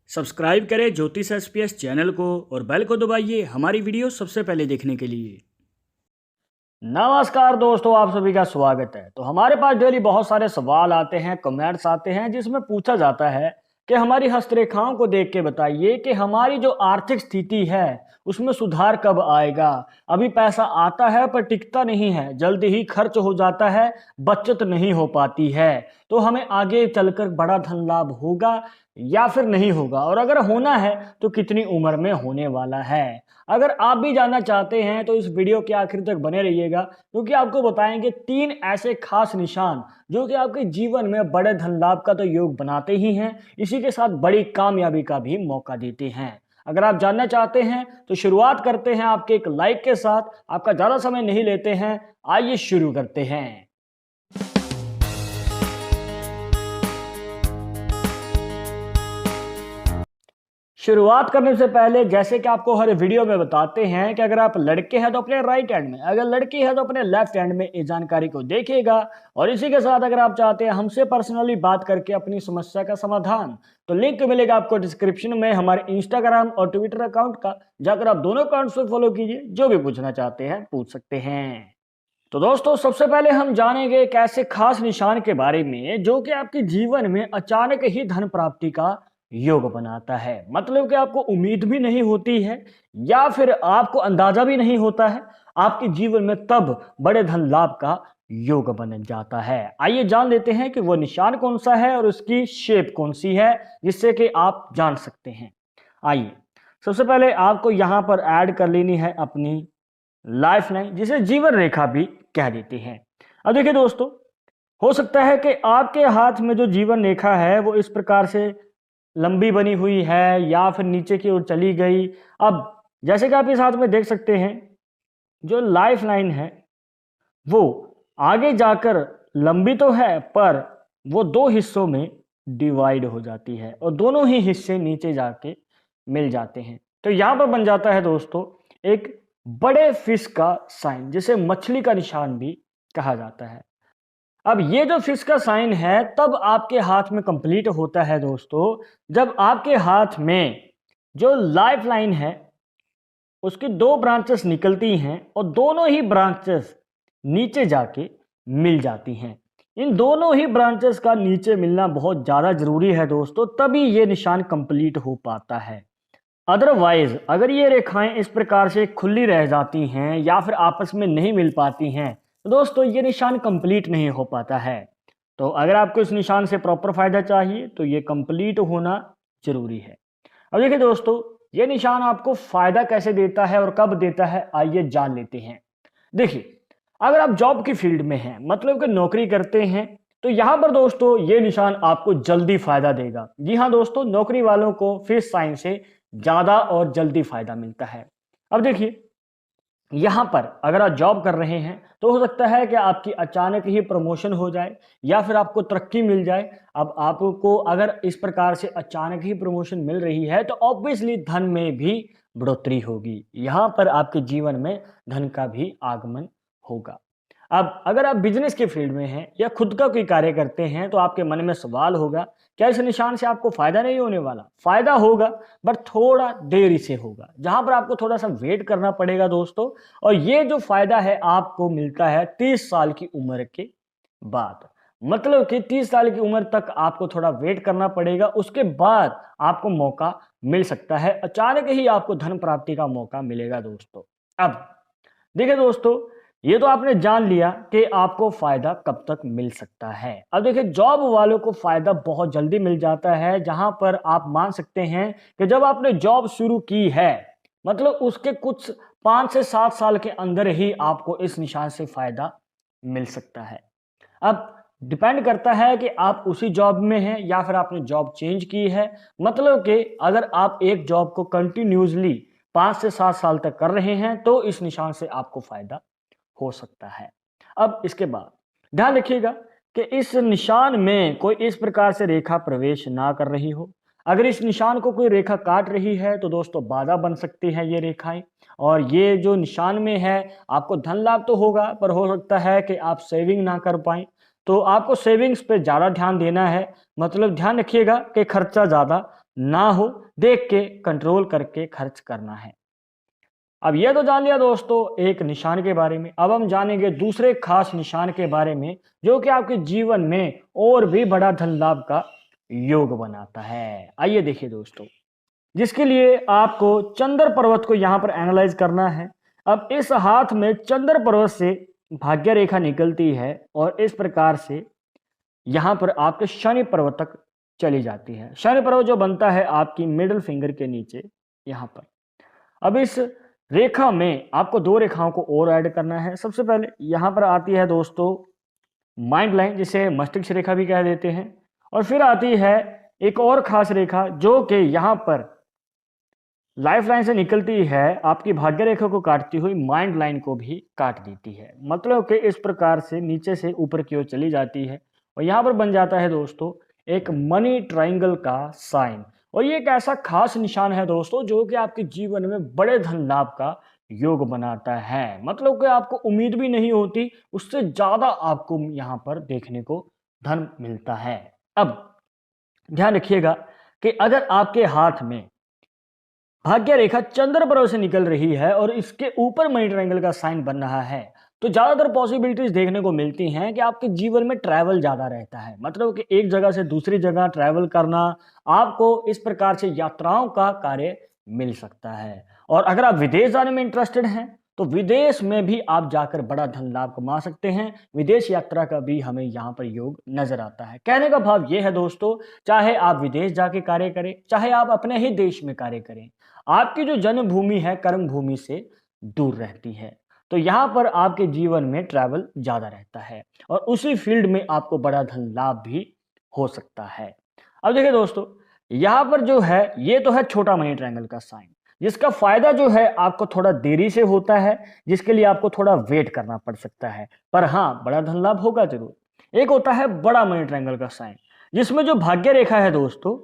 Subscribe करें ज्योतिष SPS channel को और बेल को दबाइए हमारी वीडियो सबसे पहले देखने के लिए। नमस्कार दोस्तों, आप सभी का स्वागत है। तो हमारे पास डेली बहुत सारे सवाल आते हैं, कमेंट्स आते हैं जिसमें पूछा जाता है कि हमारी हस्तरेखाओं को देख के बताइए कि हमारी जो आर्थिक स्थिति है उसमें सुधार कब आएगा। अभी पैसा आता है पर टिकता नहीं है, जल्दी ही खर्च हो जाता है, बचत नहीं हो पाती है। तो हमें आगे चलकर बड़ा धन लाभ होगा या फिर नहीं होगा, और अगर होना है तो कितनी उम्र में होने वाला है। अगर आप भी जानना चाहते हैं तो इस वीडियो के आखिर तक बने रहिएगा, क्योंकि आपको बताएंगे 3 ऐसे खास निशान जो कि आपके जीवन में बड़े धन लाभ का तो योग बनाते ही हैं, इसी के साथ बड़ी कामयाबी का भी मौका देते हैं। अगर आप जानना चाहते हैं तो शुरुआत करते हैं आपके एक लाइक के साथ। आपका ज्यादा समय नहीं लेते हैं, आइए शुरू करते हैं। शुरुआत करने से पहले जैसे कि आपको हर वीडियो में बताते हैं कि अगर आप लड़के हैं तो अपने राइट हैंड में, अगर लड़की है तो अपने लेफ्ट हैंड में इस जानकारी को देखिएगा। और इसी के साथ अगर आप चाहते हैं हमसे पर्सनली बात करके अपनी समस्या का समाधान, तो लिंक मिलेगा आपको डिस्क्रिप्शन में हमारे इंस्टाग्राम और ट्विटर अकाउंट का, जाकर आप दोनों अकाउंट्स पर फॉलो कीजिए। जो भी पूछना चाहते हैं पूछ सकते हैं। तो दोस्तों, सबसे पहले हम जानेंगे एक ऐसे खास निशान के बारे में जो कि आपके जीवन में अचानक ही धन प्राप्ति का योग बनाता है। मतलब कि आपको उम्मीद भी नहीं होती है या फिर आपको अंदाजा भी नहीं होता है, आपके जीवन में तब बड़े धन लाभ का योग बन जाता है। आइए जान लेते हैं कि वो निशान कौन सा है और उसकी शेप कौन सी है, जिससे कि आप जान सकते हैं। आइए, सबसे पहले आपको यहां पर ऐड कर लेनी है अपनी लाइफ लाइन, जिसे जीवन रेखा भी कह देते हैं। अब देखिए दोस्तों, हो सकता है कि आपके हाथ में जो जीवन रेखा है वो इस प्रकार से लंबी बनी हुई है या फिर नीचे की ओर चली गई। अब जैसे कि आप इस हाथ में देख सकते हैं, जो लाइफ लाइन है वो आगे जाकर लंबी तो है पर वो 2 हिस्सों में डिवाइड हो जाती है और दोनों ही हिस्से नीचे जाके मिल जाते हैं। तो यहां पर बन जाता है दोस्तों एक बड़े फिश का साइन, जिसे मछली का निशान भी कहा जाता है। अब ये जो फिश का साइन है तब आपके हाथ में कंप्लीट होता है दोस्तों, जब आपके हाथ में जो लाइफ लाइन है उसकी 2 ब्रांचेस निकलती हैं और दोनों ही ब्रांचेस नीचे जाके मिल जाती हैं। इन दोनों ही ब्रांचेस का नीचे मिलना बहुत ज़्यादा जरूरी है दोस्तों, तभी ये निशान कंप्लीट हो पाता है। अदरवाइज अगर ये रेखाएं इस प्रकार से खुली रह जाती हैं या फिर आपस में नहीं मिल पाती हैं तो दोस्तों ये निशान कंप्लीट नहीं हो पाता है। तो अगर आपको इस निशान से प्रॉपर फायदा चाहिए तो ये कंप्लीट होना जरूरी है। अब देखिए दोस्तों, ये निशान आपको फायदा कैसे देता है और कब देता है, आइए जान लेते हैं। देखिए, अगर आप जॉब की फील्ड में हैं, मतलब कि नौकरी करते हैं, तो यहां पर दोस्तों ये निशान आपको जल्दी फायदा देगा। जी हाँ दोस्तों, नौकरी वालों को फिश साइन से ज्यादा और जल्दी फायदा मिलता है। अब देखिए, यहां पर अगर आप जॉब कर रहे हैं तो हो सकता है कि आपकी अचानक ही प्रमोशन हो जाए या फिर आपको तरक्की मिल जाए। अब आपको अगर इस प्रकार से अचानक ही प्रमोशन मिल रही है तो ऑब्वियसली धन में भी बढ़ोतरी होगी, यहां पर आपके जीवन में धन का भी आगमन होगा। अब अगर आप बिजनेस के फील्ड में हैं या खुद का कोई कार्य करते हैं तो आपके मन में सवाल होगा, क्या इस निशान से आपको फायदा नहीं होने वाला? फायदा होगा, बट थोड़ा देरी से होगा, जहां पर आपको थोड़ा सा वेट करना पड़ेगा दोस्तों। और ये जो फायदा है आपको मिलता है 30 साल की उम्र के बाद। मतलब कि 30 साल की उम्र तक आपको थोड़ा वेट करना पड़ेगा, उसके बाद आपको मौका मिल सकता है, अचानक ही आपको धन प्राप्ति का मौका मिलेगा दोस्तों। अब देखिए दोस्तों, ये तो आपने जान लिया कि आपको फायदा कब तक मिल सकता है। अब देखिए, जॉब वालों को फायदा बहुत जल्दी मिल जाता है, जहां पर आप मान सकते हैं कि जब आपने जॉब शुरू की है, मतलब उसके कुछ 5 से 7 साल के अंदर ही आपको इस निशान से फायदा मिल सकता है। अब डिपेंड करता है कि आप उसी जॉब में हैं या फिर आपने जॉब चेंज की है। मतलब कि अगर आप एक जॉब को कंटिन्यूसली 5 से 7 साल तक कर रहे हैं तो इस निशान से आपको फायदा हो सकता है। अब इसके बाद ध्यान रखिएगा कि इस निशान में कोई इस प्रकार से रेखा प्रवेश ना कर रही हो। अगर इस निशान को कोई रेखा काट रही है तो दोस्तों बाधा बन सकती है ये रेखाएं, और ये जो निशान में है आपको धन लाभ तो होगा पर हो सकता है कि आप सेविंग ना कर पाएं। तो आपको सेविंग्स पे ज़्यादा ध्यान देना है। मतलब ध्यान रखिएगा कि खर्चा ज़्यादा ना हो, देख के कंट्रोल करके खर्च करना है। अब ये तो जान लिया दोस्तों एक निशान के बारे में। अब हम जानेंगे दूसरे खास निशान के बारे में जो कि आपके जीवन में और भी बड़ा धन लाभ का योग बनाता है। आइए देखिए दोस्तों, जिसके लिए आपको चंद्र पर्वत को यहाँ पर एनालाइज करना है। अब इस हाथ में चंद्र पर्वत से भाग्य रेखा निकलती है और इस प्रकार से यहाँ पर आपके शनि पर्वत तक चली जाती है। शनि पर्वत जो बनता है आपकी मिडिल फिंगर के नीचे यहाँ पर। अब इस रेखा में आपको दो रेखाओं को और ऐड करना है। सबसे पहले यहाँ पर आती है दोस्तों माइंड लाइन, जिसे मस्तिष्क रेखा भी कह देते हैं, और फिर आती है एक और खास रेखा जो कि यहाँ पर लाइफ लाइन से निकलती है, आपकी भाग्य रेखा को काटती हुई माइंड लाइन को भी काट देती है। मतलब कि इस प्रकार से नीचे से ऊपर की ओर चली जाती है और यहाँ पर बन जाता है दोस्तों एक मनी ट्रायंगल का साइन। और ये एक ऐसा खास निशान है दोस्तों जो कि आपके जीवन में बड़े धन लाभ का योग बनाता है। मतलब कि आपको उम्मीद भी नहीं होती, उससे ज्यादा आपको यहाँ पर देखने को धन मिलता है। अब ध्यान रखिएगा कि अगर आपके हाथ में भाग्य रेखा चंद्र पर्वत से निकल रही है और इसके ऊपर मनी ट्रायंगल का साइन बन रहा है, तो ज्यादातर पॉसिबिलिटीज देखने को मिलती हैं कि आपके जीवन में ट्रैवल ज्यादा रहता है। मतलब कि एक जगह से दूसरी जगह ट्रैवल करना, आपको इस प्रकार से यात्राओं का कार्य मिल सकता है। और अगर आप विदेश जाने में इंटरेस्टेड हैं तो विदेश में भी आप जाकर बड़ा धन लाभ कमा सकते हैं। विदेश यात्रा का भी हमें यहाँ पर योग नजर आता है। कहने का भाव यह है दोस्तों, चाहे आप विदेश जाके कार्य करें, चाहे आप अपने ही देश में कार्य करें, आपकी जो जन्मभूमि है कर्म भूमि से दूर रहती है। तो यहाँ पर आपके जीवन में ट्रैवल ज्यादा रहता है और उसी फील्ड में आपको बड़ा धन लाभ भी हो सकता है। अब देखिए दोस्तों, यहाँ पर जो है ये तो है छोटा मनी ट्रायंगल का साइन, जिसका फायदा जो है आपको थोड़ा देरी से होता है, जिसके लिए आपको थोड़ा वेट करना पड़ सकता है, पर हाँ बड़ा धन लाभ होगा जरूर। एक होता है बड़ा मनी ट्रायंगल का साइन, जिसमें जो भाग्य रेखा है दोस्तों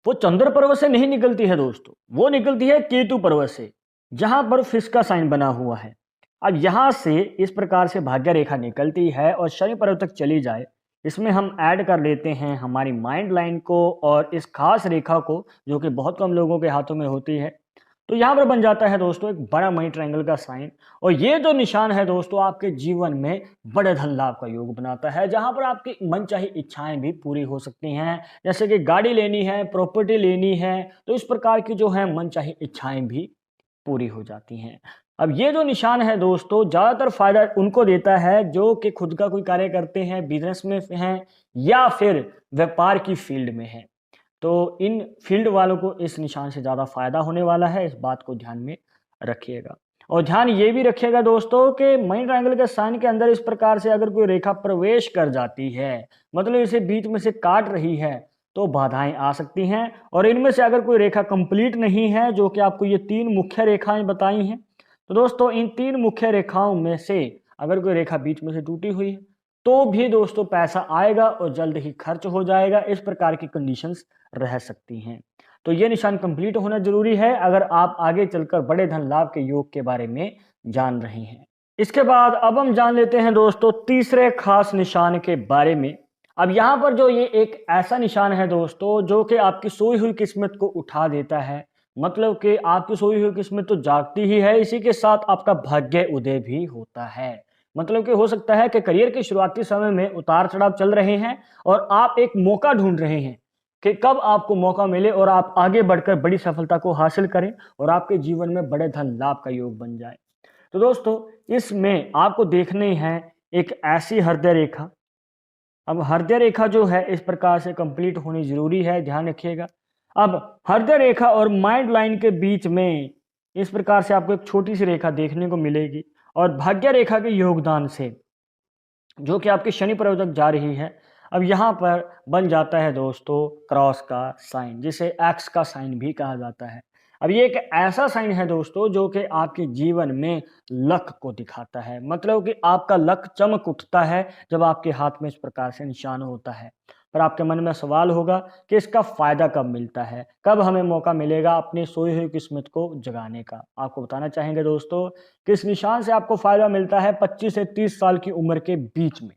वो चंद्र पर्वत से नहीं निकलती है दोस्तों, वो निकलती है केतु पर्वत से, जहां पर फिश का साइन बना हुआ है। अब यहां से इस प्रकार से भाग्य रेखा निकलती है और शनि पर्वत तक चली जाए। इसमें हम ऐड कर लेते हैं हमारी माइंड लाइन को और इस खास रेखा को जो कि बहुत कम लोगों के हाथों में होती है। तो यहाँ पर बन जाता है दोस्तों एक बड़ा मनी ट्रायंगल का साइन। और ये जो निशान है दोस्तों आपके जीवन में बड़े धन लाभ का योग बनाता है, जहां पर आपकी मनचाही इच्छाएं भी पूरी हो सकती हैं। जैसे कि गाड़ी लेनी है, प्रॉपर्टी लेनी है, तो इस प्रकार की जो है मनचाही इच्छाएं भी पूरी हो जाती हैं। अब ये जो निशान है दोस्तों ज्यादातर फायदा उनको देता है जो कि खुद का कोई कार्य करते हैं, बिजनेस में हैं या फिर व्यापार की फील्ड में हैं। तो इन फील्ड वालों को इस निशान से ज़्यादा फायदा होने वाला है, इस बात को ध्यान में रखिएगा। और ध्यान ये भी रखिएगा दोस्तों कि मनी ट्रायंगल के साइन के अंदर इस प्रकार से अगर कोई रेखा प्रवेश कर जाती है, मतलब इसे बीच में से काट रही है, तो बाधाएं आ सकती हैं। और इनमें से अगर कोई रेखा कंप्लीट नहीं है, जो कि आपको ये तीन मुख्य रेखाएं बताई हैं, तो दोस्तों इन तीन मुख्य रेखाओं में से अगर कोई रेखा बीच में से टूटी हुई है तो भी दोस्तों पैसा आएगा और जल्द ही खर्च हो जाएगा। इस प्रकार की कंडीशंस रह सकती हैं। तो ये निशान कंप्लीट होना जरूरी है अगर आप आगे चलकर बड़े धन लाभ के योग के बारे में जान रहे हैं। इसके बाद अब हम जान लेते हैं दोस्तों तीसरे खास निशान के बारे में। अब यहाँ पर जो ये एक ऐसा निशान है दोस्तों जो कि आपकी सोई हुई किस्मत को उठा देता है। मतलब कि आपकी सोई हुई किस्मत तो जागती ही है, इसी के साथ आपका भाग्य उदय भी होता है। मतलब कि हो सकता है कि करियर के शुरुआती समय में उतार चढ़ाव चल रहे हैं और आप एक मौका ढूंढ रहे हैं कि कब आपको मौका मिले और आप आगे बढ़कर बड़ी सफलता को हासिल करें और आपके जीवन में बड़े धन लाभ का योग बन जाए। तो दोस्तों इसमें आपको देखनी है एक ऐसी हृदय रेखा। अब हृदय रेखा जो है इस प्रकार से कंप्लीट होनी जरूरी है, ध्यान रखिएगा। अब हृदय रेखा और माइंड लाइन के बीच में इस प्रकार से आपको एक छोटी सी रेखा देखने को मिलेगी और भाग्य रेखा के योगदान से जो कि आपकी शनि पर्वत तक जा रही है, अब यहाँ पर बन जाता है दोस्तों क्रॉस का साइन, जिसे एक्स का साइन भी कहा जाता है। अब ये एक ऐसा साइन है दोस्तों जो कि आपके जीवन में लक को दिखाता है। मतलब कि आपका लक चमक उठता है जब आपके हाथ में इस प्रकार से निशान होता है। पर आपके मन में सवाल होगा कि इसका फायदा कब मिलता है, कब हमें मौका मिलेगा अपनी सोई हुई किस्मत को जगाने का। आपको बताना चाहेंगे दोस्तों कि इस निशान से आपको फायदा मिलता है 25 से 30 साल की उम्र के बीच में।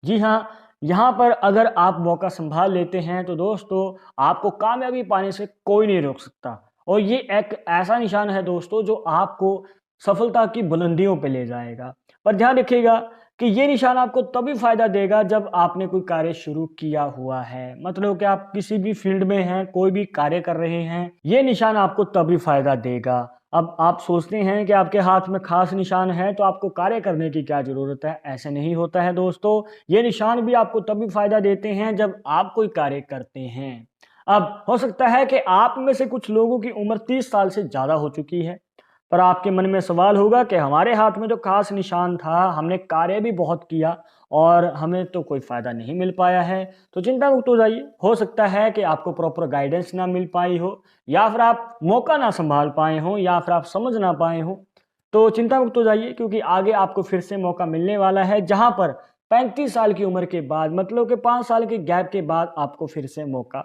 जी हाँ, यहाँ पर अगर आप मौका संभाल लेते हैं तो दोस्तों आपको कामयाबी पाने से कोई नहीं रोक सकता। और ये एक ऐसा निशान है दोस्तों जो आपको सफलता की बुलंदियों पे ले जाएगा। पर ध्यान रखिएगा कि ये निशान आपको तभी फ़ायदा देगा जब आपने कोई कार्य शुरू किया हुआ है। मतलब कि आप किसी भी फ़ील्ड में हैं, कोई भी कार्य कर रहे हैं, ये निशान आपको तभी फ़ायदा देगा। अब आप सोचते हैं कि आपके हाथ में ख़ास निशान है तो आपको कार्य करने की क्या ज़रूरत है? ऐसे नहीं होता है दोस्तों। ये निशान भी आपको तभी फ़ायदा देते हैं जब आप कोई कार्य करते हैं। अब हो सकता है कि आप में से कुछ लोगों की उम्र 30 साल से ज़्यादा हो चुकी है। पर आपके मन में सवाल होगा कि हमारे हाथ में जो खास निशान था, हमने कार्य भी बहुत किया और हमें तो कोई फ़ायदा नहीं मिल पाया है। तो चिंता मुक्त हो जाइए। हो सकता है कि आपको प्रॉपर गाइडेंस ना मिल पाई हो या फिर आप मौका ना सँभाल पाए हों या फिर आप समझ ना पाए हों। तो चिंता मुक्त हो जाइए क्योंकि आगे आपको फिर से मौका मिलने वाला है जहाँ पर 35 साल की उम्र के बाद मतलब कि 5 साल के गैप के बाद आपको फिर से मौका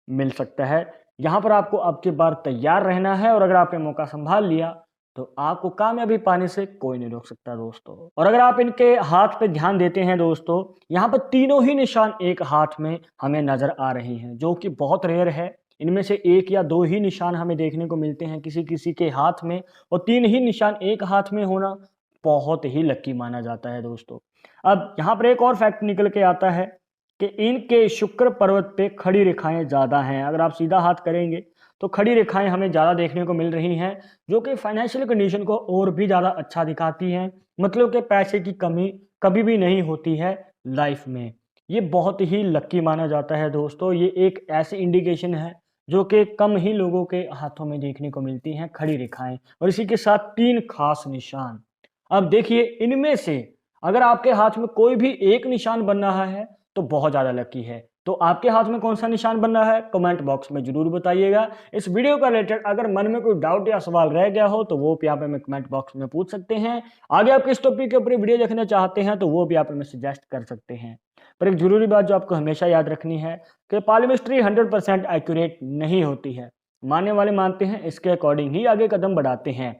मिल सकता है। यहाँ पर आपको अब की बार तैयार रहना है और अगर आपने मौका संभाल लिया, तो आपको कामयाबी पाने से कोई नहीं रोक सकता दोस्तों। और अगर आप इनके हाथ पे ध्यान देते हैं दोस्तों, यहाँ पर तीनों ही निशान एक हाथ में हमें नज़र आ रहे हैं, जो कि बहुत रेयर है। इनमें से 1 या 2 ही निशान हमें देखने को मिलते हैं किसी-किसी के हाथ में और 3 ही निशान एक हाथ में होना बहुत ही लकी माना जाता है दोस्तों। अब यहाँ पर एक और फैक्ट निकल के आता है कि इनके शुक्र पर्वत पे खड़ी रेखाएँ ज़्यादा हैं। अगर आप सीधा हाथ करेंगे, तो खड़ी रेखाएँ हमें ज़्यादा देखने को मिल रही हैं, जो कि फाइनेंशियल कंडीशन को और भी ज़्यादा अच्छा दिखाती हैं। मतलब कि पैसे की कमी कभी भी नहीं होती है लाइफ में। ये बहुत ही लकी माना जाता है दोस्तों। ये एक ऐसी इंडिकेशन है, जो कि कम ही लोगों के हाथों में देखने को मिलती हैं, खड़ी रेखाएँ और इसी के साथ 3 खास निशान। अब देखिए इनमें से अगर आपके हाथ में कोई भी एक निशान बन रहा है तो बहुत ज़्यादा लकी है। तो आपके हाथ में कौन-सा निशान बन रहा है? कमेंट बॉक्स में ज़रूर बताइएगा। इस वीडियो का रिलेटेड अगर मन में कोई डाउट या सवाल रह गया हो तो वो भी आप हमें कमेंट बॉक्स में पूछ सकते हैं। आगे आप किस टॉपिक के ऊपर वीडियो देखना चाहते हैं तो वो भी आप हमें सजेस्ट कर सकते हैं। पर एक ज़रूरी बात जो आपको हमेशा याद रखनी है कि पाल्मिस्ट्री 100% एक्यूरेट नहीं होती है। मानने वाले मानते हैं, इसके अकॉर्डिंग ही आगे कदम बढ़ाते हैं।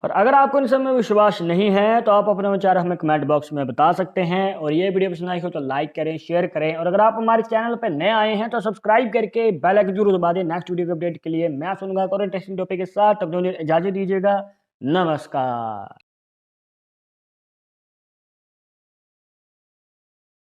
और अगर आपको इन सब में विश्वास नहीं है तो आप अपने विचार हमें कमेंट बॉक्स में बता सकते हैं और ये वीडियो पसंद आई हो तो लाइक करें, शेयर करें और अगर आप हमारे चैनल पर नए आए हैं तो सब्सक्राइब करके बेल आइकन जरूर दबा दें। नेक्स्ट वीडियो के अपडेट के लिए मैं सुनूंगा और इंटरेस्टिंग टॉपिक के साथ अपने इजाजत दीजिएगा। नमस्कार।